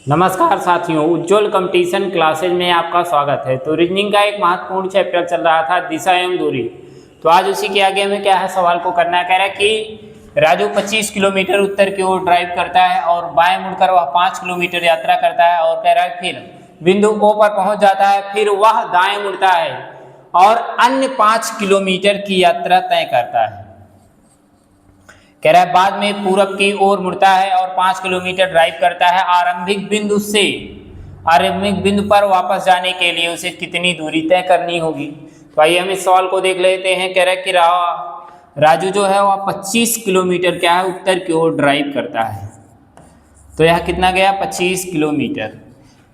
नमस्कार साथियों, उज्ज्वल competition classes में आपका स्वागत है। तो रीजनिंग का एक महत्वपूर्ण चैप्टर चल रहा था, दिशा एवं दूरी। तो आज उसी के आगे हमें क्या है, सवाल को करना है। कह रहा है कि राजू 25 किलोमीटर उत्तर की ओर ड्राइव करता है और बाएं मुड़कर वह 5 किलोमीटर यात्रा करता है और कह रहा है फिर बिंदु O पर पहुंच जाता है, फिर वह दाएं मुड़ता है और अन्य 5 किलोमीटर की यात्रा तय करता है। कह रहा है बाद में पूरब की ओर मुड़ता है और 5 किलोमीटर ड्राइव करता है। आरंभिक बिंदु पर वापस जाने के लिए उसे कितनी दूरी तय करनी होगी। तो आइए हम इस सवाल को देख लेते हैं। कह रहा है कि राजू जो है वह 25 किलोमीटर क्या है उत्तर की ओर ड्राइव करता है। तो यह कितना गया, 25 किलोमीटर।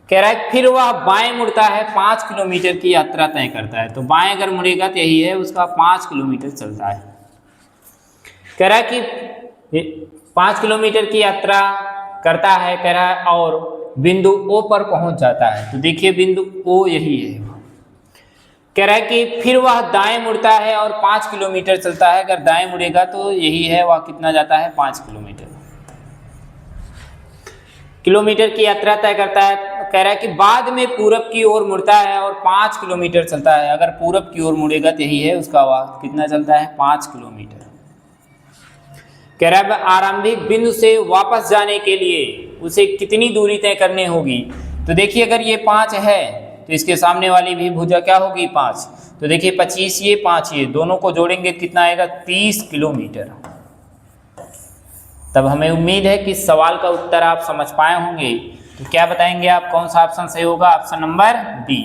कह रहा है फिर वह बाएं मुड़ता है, 5 किलोमीटर की यात्रा तय करता है। तो बाएं अगर मुड़ेगा तो यही है, उसका 5 किलोमीटर चलता है। कह रहा है कि 5 किलोमीटर की यात्रा करता है, कह रहा है और बिंदु O पर पहुंच जाता है। तो देखिए बिंदु O यही है। कह रहा है कि फिर वह दाएं मुड़ता है और 5 किलोमीटर चलता है। अगर दाएं मुड़ेगा तो यही है, वह कितना जाता है, 5 किलोमीटर की यात्रा तय करता है। कह रहा है कि बाद में पूरब की ओर मुड़ता है और 5 किलोमीटर चलता है। अगर पूरब की ओर मुड़ेगा तो यही है, उसका वह कितना चलता है, 5 किलोमीटर। कह रहा है आरंभिक बिंदु से वापस जाने के लिए उसे कितनी दूरी तय करनी होगी। तो देखिए अगर ये 5 है तो इसके सामने वाली भी भुजा क्या होगी, 5। तो देखिए 25 ये 5 ये दोनों को जोड़ेंगे कितना आएगा, 30 किलोमीटर। तब हमें उम्मीद है कि सवाल का उत्तर आप समझ पाए होंगे। तो क्या बताएंगे आप, कौन सा ऑप्शन सही होगा? Option number D.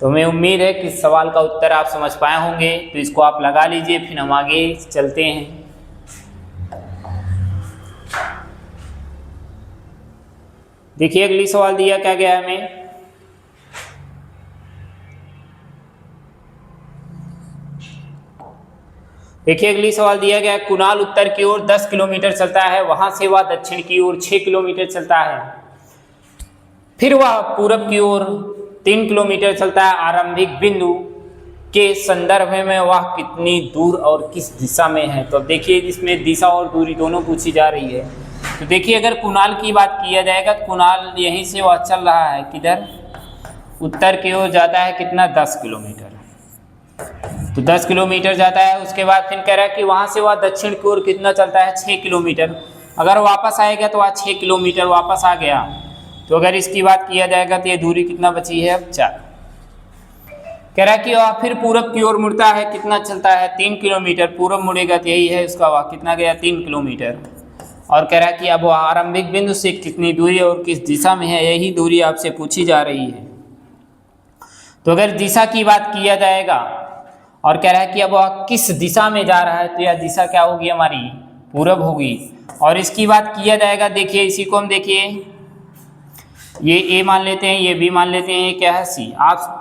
तो हमें उम्मीद है कि सवाल का उत्तर आप समझ पाए होंगे। तो इसको आप लगा लीजिए, फिर हम आगे चलते हैं। देखिए अगली सवाल दिया क्या गया हमें। देखिए अगली सवाल दिया गया, कुणाल उत्तर की ओर 10 किलोमीटर चलता है, वहां से वह दक्षिण की ओर 6 किलोमीटर चलता है, फिर वह पूरब की ओर 3 किलोमीटर चलता है। आरंभिक बिंदु के संदर्भ में वह कितनी दूर और किस दिशा में है। तो अब देखिए इसमें दिशा और दूरी दोनों पूछी जा रही है। तो देखिए अगर कुणाल की बात किया जाएगा, कुणाल यहीं से वह चल रहा है, किधर, उत्तर की ओर जाता है, कितना, 10 किलोमीटर। तो 10 किलोमीटर जाता है। उसके बाद फिर कह रहा है कि वहां से वह दक्षिण की ओर कितना चलता है, 6 किलोमीटर। अगर वापस आएगा तो वह 6 किलोमीटर वापस आ गया। तो अगर इसकी बात किया जाएगा तो ये दूरी कितना बची है, अब 4। कह रहा है कि वह फिर पूरब की ओर मुड़ता है, कितना चलता है, 3 किलोमीटर। पूरब मुड़ेगा तो यही है, उसका वह कितना गया, 3 किलोमीटर। और कह रहा है कि अब वह आरंभिक बिंदु से कितनी दूरी और किस दिशा में है, यही दूरी आपसे पूछी जा रही है। तो अगर दिशा की बात किया जाएगा और कह रहा है कि अब वह किस दिशा में जा रहा है, तो यह दिशा क्या होगी हमारी, पूरब होगी। और इसकी बात किया जाएगा, देखिए इसी को हम देखिए, ये ए मान लेते हैं, ये बी मान लेते हैं, ये क्या है, सी। आप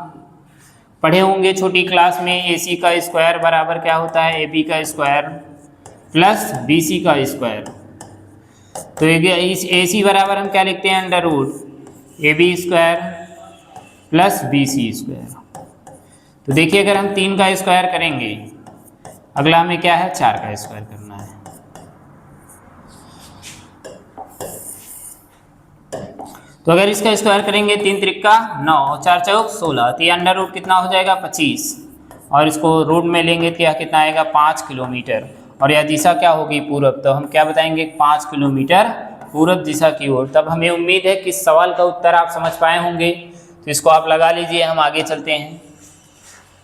पढ़े होंगे छोटी क्लास में, ए सी का स्क्वायर बराबर क्या होता है, ए बी का स्क्वायर प्लस बी सी का स्क्वायर। तो इस ए सी बराबर हम क्या लिखते हैं, under root a b square plus b c square. तो देखिए अगर हम 3 का स्क्वायर करेंगे, अगला हमें क्या है, 4 का स्क्वायर करना है। तो अगर इसका स्क्वायर करेंगे, 3 त्रिका 9 और 4 चौक 16, तो ये अंडर रूट कितना हो जाएगा, 25। और इसको रूट में लेंगे तो यह कितना आएगा, 5 किलोमीटर। और यह दिशा क्या होगी, पूरब। तो हम क्या बताएंगे, 5 किलोमीटर पूरब दिशा की ओर। तब हमें उम्मीद है कि सवाल का उत्तर आप समझ पाए होंगे। तो इसको आप लगा लीजिए, हम आगे चलते हैं।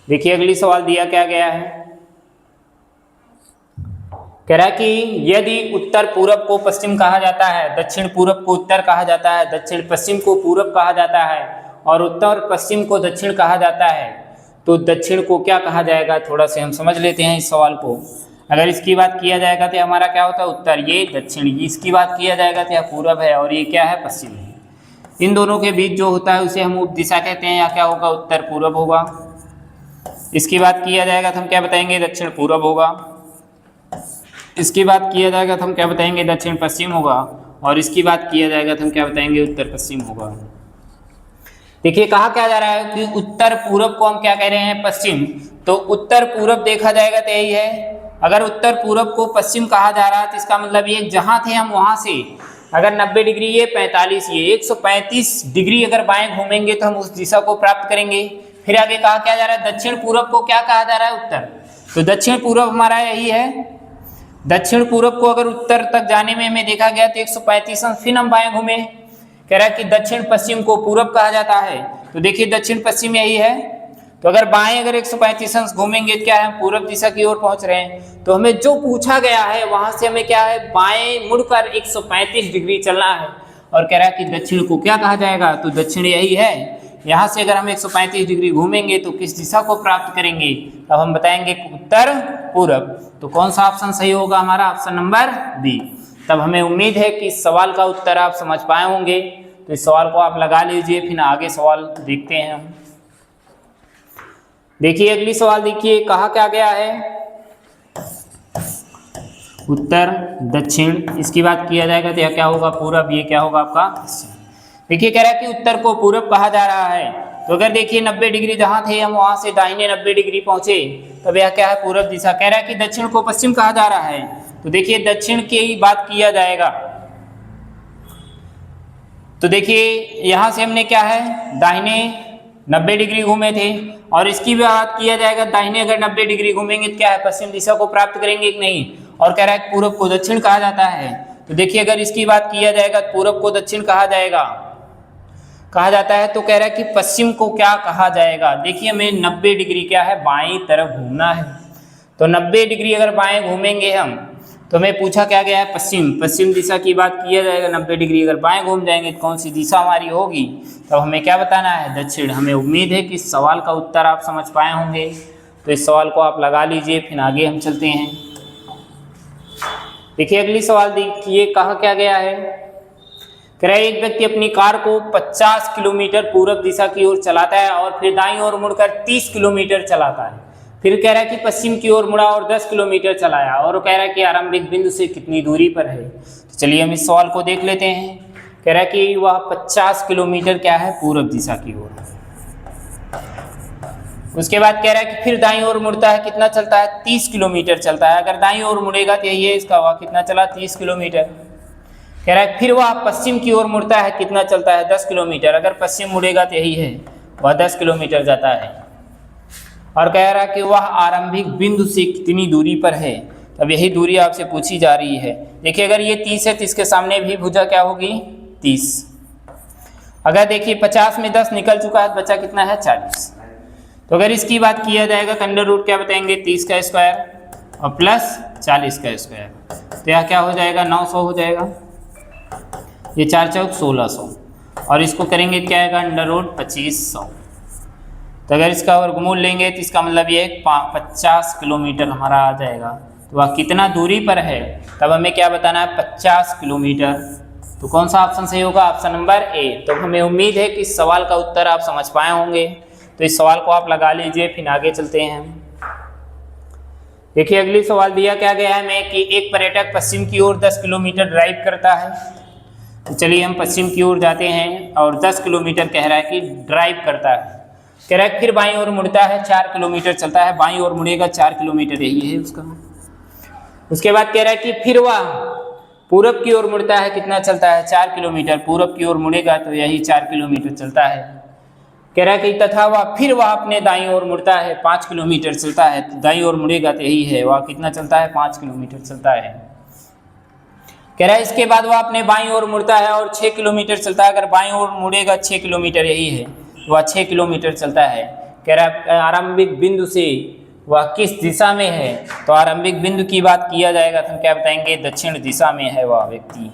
देखिए अगली सवाल दिया क्या गया है। कह रहा है कि यदि उत्तर पूरब को पश्चिम कहा जाता है, दक्षिण पूरब को उत्तर कहा जाता है, दक्षिण पश्चिम को पूरब कहा जाता है और उत्तर पश्चिम को दक्षिण कहा जाता है, तो दक्षिण को क्या कहा जाएगा। थोड़ा से हम समझ लेते हैं इस सवाल को। अगर इसकी बात किया जाएगा तो हमारा क्या होता है, उत्तर, ये दक्षिण। इसकी बात किया जाएगा तो यह पूरब है और ये क्या है, पश्चिम है। इन दोनों के बीच जो होता है उसे हम उप दिशा कहते हैं, या क्या होगा, उत्तर पूरब होगा। इसकी बात किया जाएगा तो हम क्या बताएंगे, दक्षिण पूरब होगा। इसकी बात किया जाएगा तो हम क्या बताएंगे, दक्षिण पश्चिम होगा। और इसकी बात किया जाएगा तो हम क्या बताएंगे, उत्तर पश्चिम होगा। देखिए कहा क्या जा रहा है कि उत्तर पूरब को हम क्या कह रहे हैं, पश्चिम। तो उत्तर पूरब देखा जाएगा तो यही है। अगर उत्तर पूरब को पश्चिम कहा जा रहा है तो इसका मतलब ये, जहां थे हम वहां से अगर 90 डिग्री ये 45 ये 135 डिग्री अगर बाएं घूमेंगे तो हम उस दिशा को प्राप्त करेंगे। फिर आगे कहा क्या जा रहा है, दक्षिण पूर्व को क्या कहा जा रहा है, उत्तर। तो दक्षिण पूर्व हमारा यही है। दक्षिण पूर्व को अगर उत्तर तक जाने में हमें देखा गया तो 135 अंश, फिर हम बाएं घूमे, कह रहा है कि दक्षिण पश्चिम को पूर्व कहा जाता है। तो देखिए दक्षिण पश्चिम यही है, तो अगर बाएं अगर 135 अंश घूमेंगे क्या है, हम पूर्व दिशा की ओर पहुंच रहे हैं। तो हमें जो पूछा गया है वहां से हमें क्या है, बाएं मुड़कर 135 डिग्री चलना है। और कह रहा है कि दक्षिण को क्या कहा जाएगा, तो दक्षिण यही है। यहाँ से अगर हम 135 डिग्री घूमेंगे तो किस दिशा को प्राप्त करेंगे, अब हम बताएंगे उत्तर पूर्व। तो कौन सा ऑप्शन सही होगा हमारा, ऑप्शन नंबर बी। तब हमें उम्मीद है कि इस सवाल का उत्तर आप समझ पाए होंगे। तो इस सवाल को आप लगा लीजिए, फिर आगे सवाल देखते हैं हम। देखिए अगली सवाल देखिए, कहा क्या गया है, उत्तर दक्षिण, इसकी बात किया जाएगा तो यह क्या होगा, पूरब, ये क्या होगा आपका पश्चिम। देखिए कह रहा है कि उत्तर को पूरब कहा जा रहा है। तो अगर देखिए 90 डिग्री जहां थे हम वहां से दाहिने 90 डिग्री पहुंचे, तब यह क्या है, पूरब दिशा। कह रहा है कि दक्षिण को पश्चिम कहा जा रहा है। तो देखिए दक्षिण की ही बात किया जाएगा। तो देखिए यहां से हमने क्या है, दाहिने 90 डिग्री घूमे थे, और इसकी भी बात किया जाएगा, दाहिने अगर 90 डिग्री घूमेंगे तो क्या है, पश्चिम दिशा को प्राप्त करेंगे कि नहीं। और कह रहा है पूरब को दक्षिण कहा जाता है। तो देखिए अगर इसकी बात किया जाएगा, पूरब को दक्षिण कहा जाता है, तो कह रहा है कि पश्चिम को क्या कहा जाएगा। देखिए हमें 90 डिग्री क्या है, बाएं तरफ घूमना है। तो 90 डिग्री अगर बाएं घूमेंगे हम, तो हमें पूछा क्या गया है, पश्चिम दिशा की बात किया जाएगा। 90 डिग्री अगर बाएं घूम जाएंगे तो कौन सी दिशा हमारी होगी, तो हमें क्या बताना है, दक्षिण। हमें उम्मीद है कि इस सवाल का उत्तर आप समझ पाए होंगे। तो इस सवाल को आप लगा लीजिए, फिर आगे हम चलते हैं। देखिए अगली सवाल देखिए, कहा क्या गया है, कह रहा है एक व्यक्ति अपनी कार को 50 किलोमीटर पूर्व दिशा की ओर चलाता है और फिर दाईं ओर मुड़कर 30 किलोमीटर चलाता है। फिर कह रहा है कि पश्चिम की ओर मुड़ा और 10 किलोमीटर चलाया, और कह रहा है कि आरंभिक बिंदु से कितनी दूरी पर है। तो चलिए हम इस सवाल को देख लेते हैं। कह रहा है कि वह 50 किलोमीटर क्या है, पूर्व दिशा की ओर। उसके बाद कह रहा है कि फिर दाईं ओर मुड़ता है, कितना चलता है, 30 किलोमीटर चलता है। अगर दाईं ओर मुड़ेगा तो यही है इसका, वह कितना चला, 30 किलोमीटर। कह रहा है फिर वह पश्चिम की ओर मुड़ता है, कितना चलता है, 10 किलोमीटर। अगर पश्चिम मुड़ेगा तो यही है, वह 10 किलोमीटर जाता है। और कह रहा है कि वह आरंभिक बिंदु से कितनी दूरी पर है। अब यही दूरी आपसे पूछी जा रही है। देखिए अगर ये 30 है तो इसके सामने भी भुजा क्या होगी, 30। अगर देखिए 50 में 10 निकल चुका है, बचा कितना है, 40। तो अगर इसकी बात किया जाएगा, अंडर रूट क्या बताएंगे, 30 का स्क्वायर और प्लस 40 का स्क्वायर, तो यह क्या हो जाएगा, 900 हो जाएगा। ये 4 चौक 1600, और इसको करेंगे क्या आएगा, अंडर रूट 2500। तो अगर इसका वर्गमूल लेंगे तो इसका मतलब ये 50 किलोमीटर हमारा आ जाएगा। तो वह कितना दूरी पर है, तब हमें क्या बताना है, 50 किलोमीटर। तो कौन सा ऑप्शन सही होगा, ऑप्शन नंबर ए। तो हमें उम्मीद है कि इस सवाल का उत्तर आप समझ पाए होंगे। तो इस सवाल को आप लगा लीजिए, फिर आगे चलते हैं। देखिए अगली सवाल दिया क्या गया है हमें कि एक पर्यटक पश्चिम की ओर 10 किलोमीटर ड्राइव करता है। तो चलिए हम पश्चिम की ओर जाते हैं, और 10 किलोमीटर कह रहा है कि ड्राइव करता है। कह रहा है फिर बाईं ओर मुड़ता है, 4 किलोमीटर चलता है। बाईं ओर मुड़ेगा, 4 किलोमीटर यही है उसका। उसके बाद कह रहा है कि फिर वह पूरब की ओर मुड़ता है, कितना चलता है, 4 किलोमीटर। पूरब की ओर मुड़ेगा तो यही 4 किलोमीटर चलता है। कह रहा है कि तथा वह अपने दाईं ओर मुड़ता है, 5 किलोमीटर चलता है। तो दाईं ओर मुड़ेगा तो यही है, वह कितना चलता है, 5 किलोमीटर चलता है। कह रहा है इसके बाद वह अपने बाईं ओर मुड़ता है और 6 किलोमीटर चलता है। अगर बाईं ओर मुड़ेगा 6 किलोमीटर यही है, वह 6 किलोमीटर चलता है। कह रहा है आरंभिक बिंदु से वह किस दिशा में है। तो आरंभिक बिंदु की बात किया जाएगा तो हम क्या बताएंगे, दक्षिण दिशा में है वह व्यक्ति।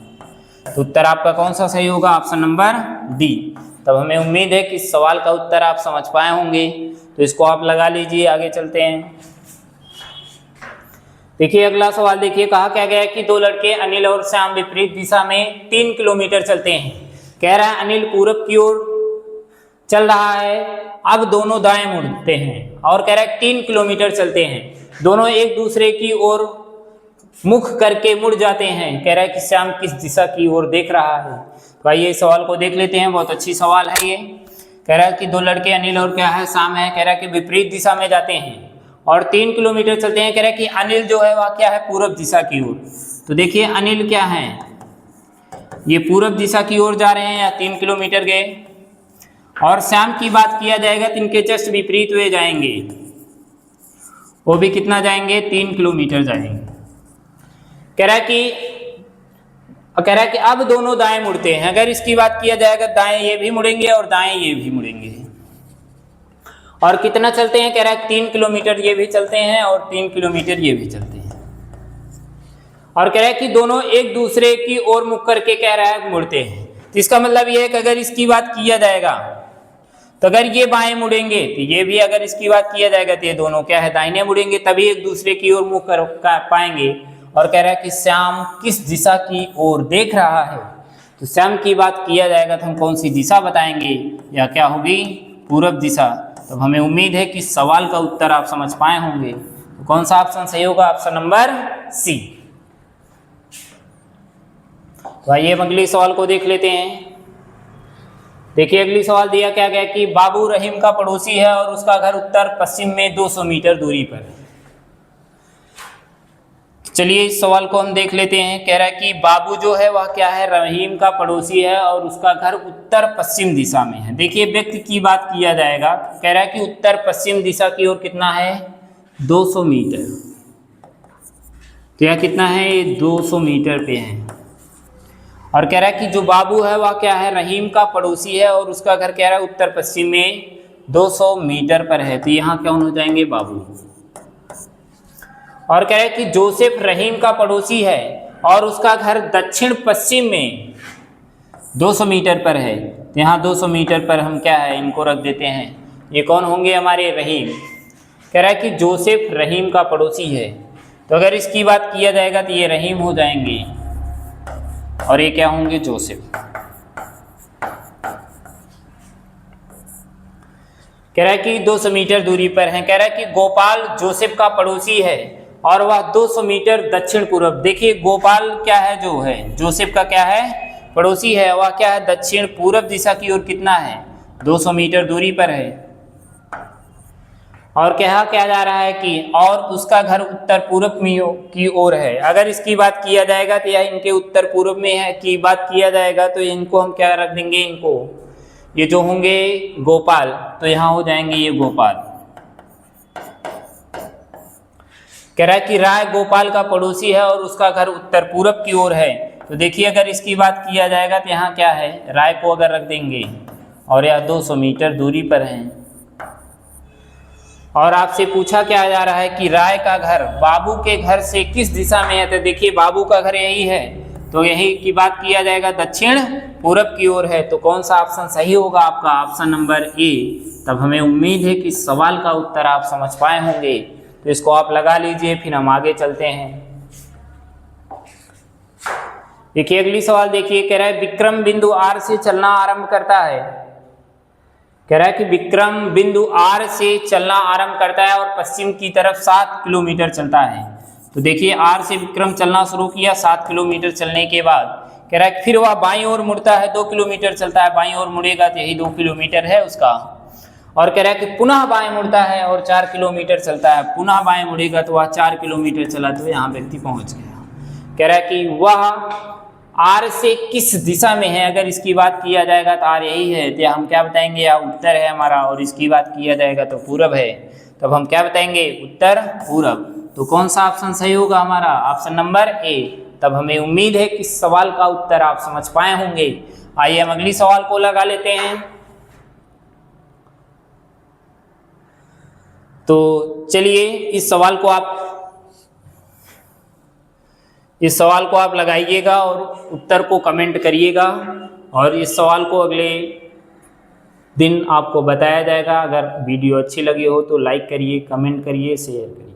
तो उत्तर आपका कौन सा सही होगा, ऑप्शन नंबर डी। तब हमें उम्मीद है कि इस सवाल का उत्तर आप समझ पाए होंगे। तो इसको आप लगा लीजिए, आगे चलते हैं। देखिए अगला सवाल देखिए, कहा क्या गया है कि दो लड़के अनिल और श्याम विपरीत दिशा में 3 किलोमीटर चलते हैं। कह रहा है अनिल पूरब की ओर चल रहा है, अब दोनों दाएं मुड़ते हैं, और कह रहा है 3 किलोमीटर चलते हैं। दोनों एक दूसरे की ओर मुख करके मुड़ जाते हैं। कह रहा है कि श्याम किस दिशा की ओर देख रहा है। तो आइए इस सवाल को देख लेते हैं, बहुत अच्छी सवाल है ये। कह रहा है कि दो लड़के अनिल और क्या है, श्याम है। कह रहा है कि विपरीत दिशा में जाते हैं और 3 किलोमीटर चलते हैं। कह रहा है कि अनिल जो है वह क्या है, पूरब दिशा की ओर। तो देखिए अनिल क्या है, ये पूरब दिशा की ओर जा रहे हैं या 3 किलोमीटर गए। और श्याम की बात किया जाएगा तो इनके जस्ट विपरीत हुए जाएंगे, वो भी कितना जाएंगे, 3 किलोमीटर जाएंगे। कह रहा है कि अब दोनों दाएं मुड़ते हैं। अगर इसकी बात किया जाएगा दाएं ये भी मुड़ेंगे और दाएं ये भी मुड़ेंगे। और कितना चलते हैं, कह रहा है 3 किलोमीटर ये भी चलते हैं और 3 किलोमीटर ये भी चलते हैं। और कह रहा है कि दोनों एक दूसरे की ओर मुख करके कह रहा है मुड़ते हैं। तो इसका मतलब ये है कि अगर इसकी बात किया जाएगा तो अगर ये बाएं मुड़ेंगे तो ये भी, अगर इसकी बात किया जाएगा तो ये दोनों क्या है, दाहिने मुड़ेंगे, तभी एक दूसरे की ओर मुख कर पाएंगे। और कह रहा है कि श्याम किस दिशा की ओर देख रहा है। तो श्याम की बात किया जाएगा तो हम कौन सी दिशा बताएंगे, या क्या होगी, पूरब दिशा। तो हमें उम्मीद है कि सवाल का उत्तर आप समझ पाए होंगे। तो कौन सा ऑप्शन सही होगा, ऑप्शन नंबर सी। तो आइए अब अगले सवाल को देख लेते हैं। देखिए अगली सवाल दिया क्या गया कि बाबू रहीम का पड़ोसी है और उसका घर उत्तर पश्चिम में 200 मीटर दूरी पर है। चलिए इस सवाल को हम देख लेते हैं। कह रहा है कि बाबू जो है वह क्या है, रहीम का पड़ोसी है और उसका घर उत्तर पश्चिम दिशा में है। देखिए व्यक्ति की बात किया जाएगा, कह रहा है कि उत्तर पश्चिम दिशा की ओर कितना है, 200 मीटर। तो यह कितना है, ये 200 मीटर पे है। और कह रहा है कि जो बाबू है वह क्या है, रहीम का पड़ोसी है और उसका घर कह रहा है उत्तर पश्चिम में 200 मीटर पर है। तो यहाँ कौन हो जाएंगे, बाबू। और कह रहा है कि जोसेफ रहीम का पड़ोसी है और उसका घर दक्षिण पश्चिम में 200 मीटर पर है। तो यहाँ 200 मीटर पर हम क्या है, इनको रख देते हैं। ये कौन होंगे, हमारे रहीम। कह रहा है कि जोसेफ रहीम का पड़ोसी है, तो अगर इसकी बात किया जाएगा तो ये रहीम हो जाएंगे और ये क्या होंगे, जोसेफ। कह रहा है कि 200 मीटर दूरी पर है। कह रहा है कि गोपाल जोसेफ का पड़ोसी है और वह 200 मीटर दक्षिण पूर्व। देखिए गोपाल क्या है, जो है जोसेफ का क्या है, पड़ोसी है, वह क्या है, दक्षिण पूर्व दिशा की ओर कितना है, 200 मीटर दूरी पर है। और कहा क्या जा रहा है कि और उसका घर उत्तर पूर्व की ओर है। अगर इसकी बात किया जाएगा तो यह इनके उत्तर पूर्व में है की बात किया जाएगा तो इनको हम क्या रख देंगे, इनको ये जो होंगे गोपाल, तो यहाँ हो जाएंगे ये गोपाल। कह रहा है कि राय गोपाल का पड़ोसी है और उसका घर उत्तर पूर्व की ओर है। तो देखिए अगर इसकी बात किया जाएगा तो यहाँ क्या है, राय को अगर रख देंगे और यह 200 मीटर दूरी पर है। और आपसे पूछा क्या जा रहा है कि राय का घर बाबू के घर से किस दिशा में है। तो देखिए बाबू का घर यही है, तो यही की बात किया जाएगा दक्षिण पूर्व की ओर है। तो कौन सा ऑप्शन सही होगा आपका, ऑप्शन नंबर ए। तब हमें उम्मीद है कि सवाल का उत्तर आप समझ पाए होंगे। तो इसको आप लगा लीजिए, फिर हम आगे चलते हैं। देखिए अगली सवाल देखिए, कह रहा है विक्रम बिंदु आर से चलना आरंभ करता है। कह रहा है कि विक्रम बिंदु आर से चलना आरंभ करता है और पश्चिम की तरफ 7 किलोमीटर चलता है। तो देखिए आर से विक्रम चलना शुरू किया, 7 किलोमीटर चलने के बाद कह रहा है फिर वह बाईं ओर मुड़ता है, 2 किलोमीटर चलता है, बाईं ओर मुड़ेगा तो यही 2 किलोमीटर है उसका। और कह रहा है कि पुनः बाएं मुड़ता है और 4 किलोमीटर चलता है, पुनः बाएं मुड़ेगा तो वह 4 किलोमीटर चला, तो यहाँ व्यक्ति पहुँच गया। कह रहा है कि वह आर से किस दिशा में है। अगर इसकी बात किया जाएगा तो आर यही है, तो हम क्या बताएंगे, या उत्तर है हमारा। और इसकी बात किया जाएगा तो पूरब है, तब हम क्या बताएंगे, उत्तर पूरब। तो कौन सा ऑप्शन सही होगा हमारा, ऑप्शन नंबर ए। तब हमें उम्मीद है कि सवाल का उत्तर आप समझ पाए होंगे। आइए हम अगली सवाल को लगा लेते हैं। तो चलिए इस सवाल को आप लगाइएगा और उत्तर को कमेंट करिएगा, और इस सवाल को अगले दिन आपको बताया जाएगा। अगर वीडियो अच्छी लगी हो तो लाइक करिए, कमेंट करिए, शेयर करिए।